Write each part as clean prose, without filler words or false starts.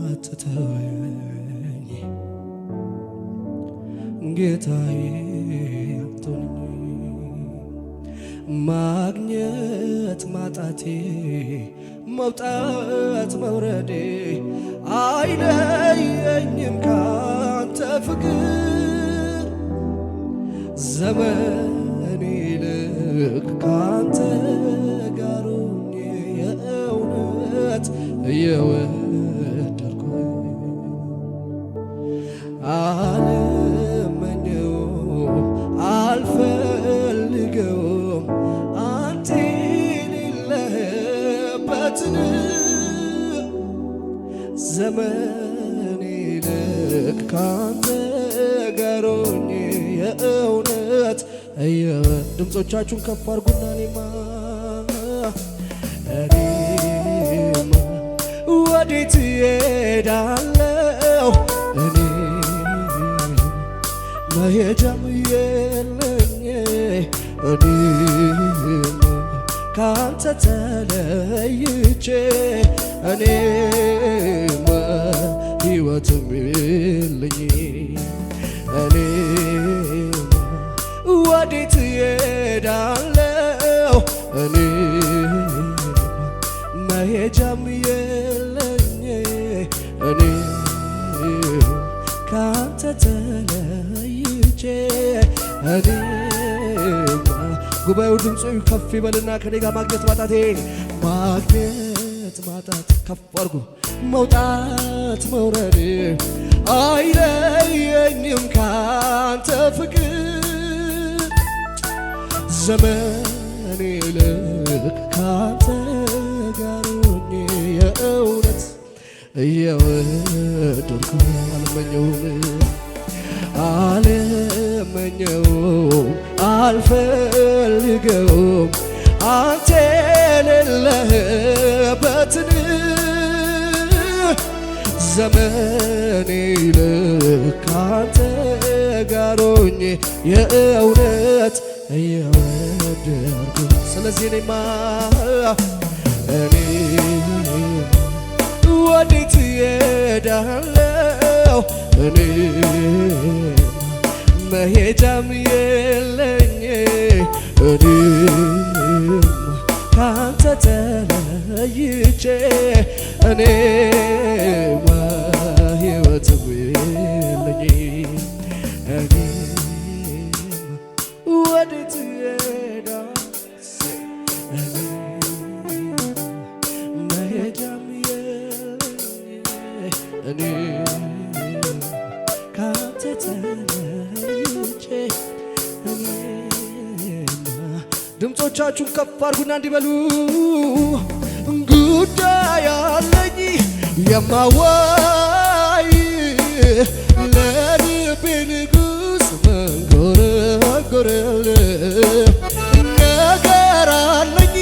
የማትተወኝ ጌታዬ ማግኘት ማጣቴ መውጣት መውረዴ አይለየኝም ካንተ ፍቅር ዘመኔ ልክ ካንተ ጋር ሆኜ የእውነት እየወደድኩ አልመኘውም አልፈልገውም አንተ የሌለህበትን ዘመኔ ልክ ካንተ ጋር ሆኜ የእውነት ድምፆቻችሁን ከፍ አድርጉና እኔማ ወዴት እሄዳለሁ እኔ መሄጃም የለኝ እኔማ ካንተ ተለይቼ እኔማ ሕይወትም የለኝ እኔማ ወዴት እሄዳለሁ እኔማ መሄጃም የለኝ እኔ ካንተ ተለይቼ እኔማ ጉባኤው ድምፁ ከፍ ይበልና ከኔ ጋር ማግኘት ማጣት ከፍ አድርጎ መውጣት መውረድ አይለየኝም ካንተ ፍቅር ዘመኔ ልክ ካንተ ጋር ሆኜ የእውነት እየወደድኩ አልመኘውም አልፈልገውም አንተ የሌለህበትን ዘመኔ ልክ ካንተ ጋር ሆኜ የእውነት እየወደድኩ ስለዚህ እኔማ ወዴት እሄዳለሁ እኔ መሄጃም የለኝ እኔማ ካንተ ተለይቼ እኔማ ሕይወትም የለኝ እኔማ ወዴት መሄጃም የለኝ እኔ ካንተ ተለይቼ እኔማ ድምፆቻችሁን ከፍ አድርጉና እንዲበሉ ጉዳይ አለኝ የማዋይ ለልቤ ንጉሥ መንጎራጎርልህ ነገር አለኝ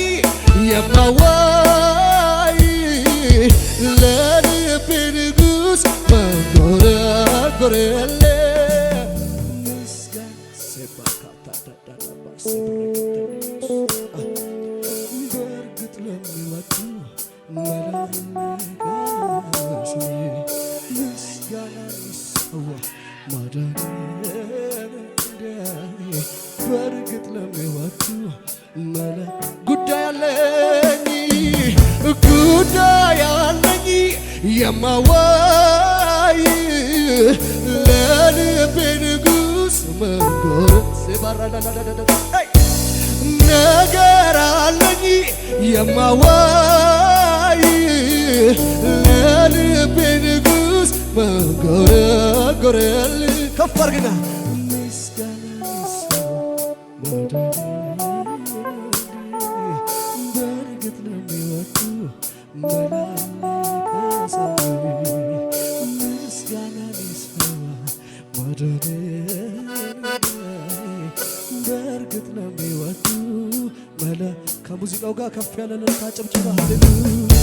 የማዋይ ለልቤ ንጉሥ መንጎራጎርልህ በእርግጥ ለሚወዱ መላለጋሽ ምስጋና ይሰዋ ማዳን በእርግጥ ለሚወዱ ጉዳይ አለኝ የማዋይ ለልቤ ንጉሥ መንጎራጎር ነገር አለኝ የማዋይ ለልቤ ንጉሥ መንጎራጎርልህ ከፍ አድርግና ምስጋና በእርግጥ ለሚወዱ ምስጋና ይሰዋ በእርግጥ ለሚወዱ ለሚወዱ መለ ከሙዚቃው ጋር ከፍ ያለ ለታ ጭብጭባ ሃሌሉያ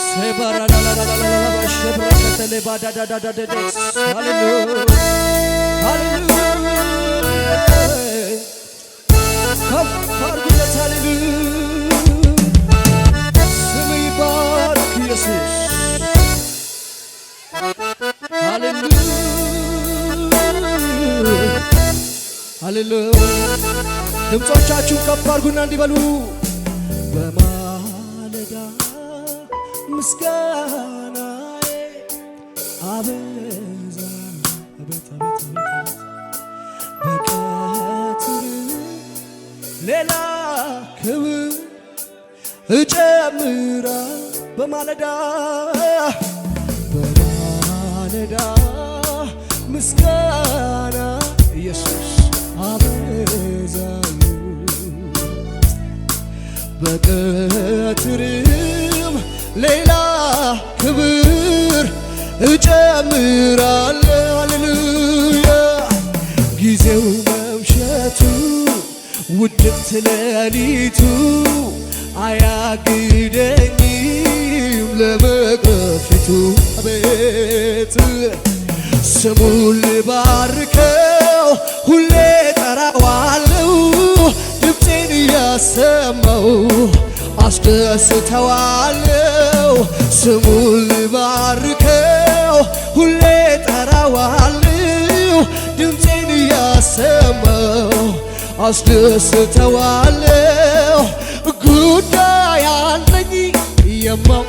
ሰባራላላላላላ ሸብረከተለ ባዳዳዳዳደስ ሃሌሉያ ሃሌሉያ ከፍ አድርጉለት ሃሌሉያ ስም ይባረክ ኢየሱስ ሃሌሉያ ሃሌሉያ ድምጾቻችሁን ከፍ አድርጉና እንዲበሉ በማለዳ ምስጋናዬ አበዛ አቤት አቤት አቤት በቀትር ሌላ ክብር እጨምራ በማለዳ ምስጋና ኢየሱስ አበዛዩ በቀትርም ሌላ ክብር እጨምራለሁ ሃሌሉያ ጊዜው መምሸቱ ውድቅት ሌሊቱ አያግደኝም ለመቅረፊቱ አቤት ስሙን ልባርከው ሁሌ ጠራዋለሁ ድምፄን እያሰማው አስደስተዋለሁ ስሙን ልባርከው ሁሌ ጠራዋለሁ ድምፄን እያሰማው አስደስተዋለሁ ጉዳይ አለኝ የማው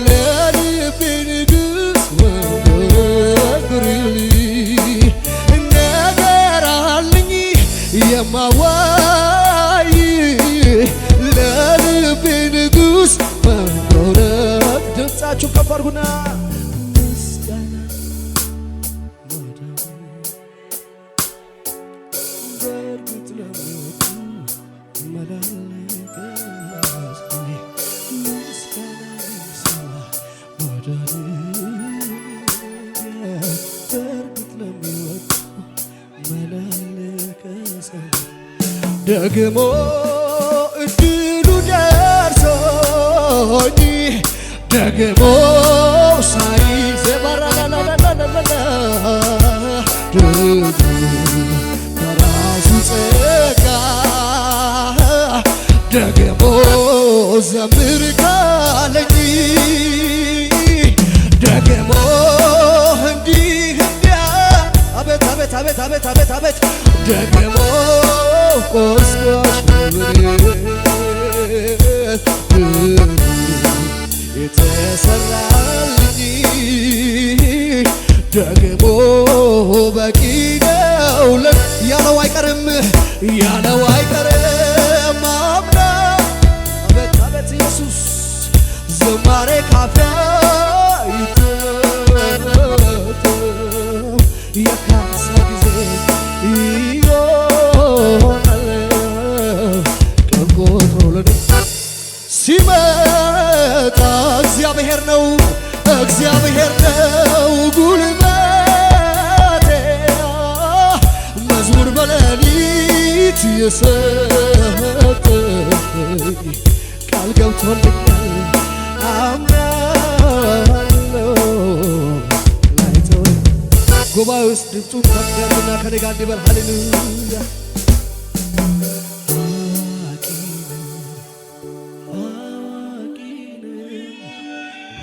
ለልቤ ንጉሥ ነገር አለኝ የማዋይ ለልቤ ንጉሥ መኖረት ድምፃችሁ ከፍ አድርጉና ምስጋና በእርግጥ ለሚወዱ መላለቀ ደግሞ እድሉ ደርሶኝ ደግሞ ሳይዘባራላላላላላ ደግሞ በራሱ ጸጋ ደግሞ ዘምር ካለኝ ደግሞ እንዲህ እንዲያ አቤት አቤት አቤት አቤት አቤት አቤት ደግሞ ቆስቋሽ የተሰራልኝ ደግሞ በቂ ነው ያለው አይቀርም ያለው አይቀርም አምና አቤት አቤት ኢየሱስ ዝማሬ ካፊያ የካሳ ጊዜ ሲመጣ እግዚአብሔር ነው ጉልበቴ መዝሙር በሌሊት የሰጠኝ ቃል ገብቶልኛል አምናለሁ ላይተወኝ ጉባኤ ውስጥ ድምፁን ከፍ ያድርግና ከኔ ጋር እንዲበል ሃሌሉያ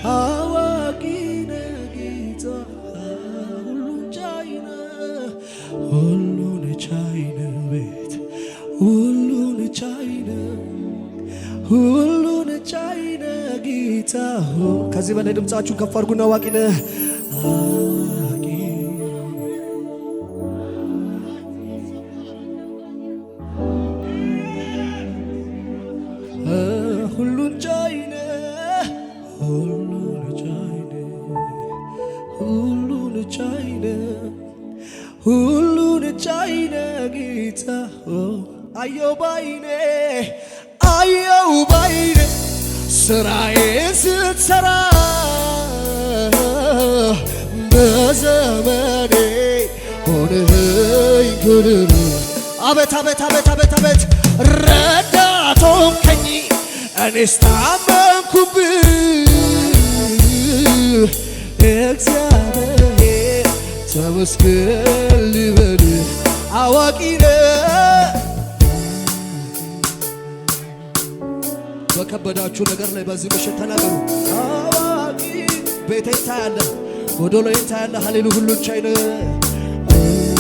አዋቂ ነህ ጌታ ሁሉን ቻይ ነህ ቤት ሁሉን ቻይ ነህ ጌታ ከዚህ በላይ ድምፃችሁን ከፍ አድርጉና አዋቂ ነህ ሁሉን ቻይ ነህ ሁሉን ቻይ ነህ ጌታ አየው ባይኔ ስራዬን ስትሰራ በዘመኔ ሆነ ሆነኸኝ ክብር አቤት አቤት አቤት አቤት አቤት ረዳት ሆንከኝ እኔስ ታመንኩብህ እግዚአብሔር ተመስገን ልበልህ አዋቂ ነህ በከበዳችሁ ነገር ላይ በዚህ ምሽት ተናገሩ አዋቂ ቤቴ ታያለህ ጎዶሎዬ ታያለህ ሃሌሉ ሁሉን ቻይ ነህ ሁሉን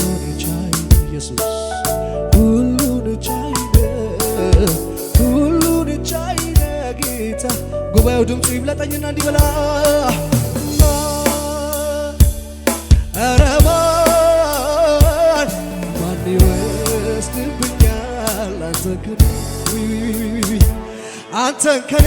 ቻይ ኢየሱስ ሁሉን ቻይ ነህ ሁሉን ቻይ ነህ ጌታ ጉባኤው ድምፁ ይብለጠኝና እንዲበላ ኧረ ማን ይወስድብኛል አንተን ከኔ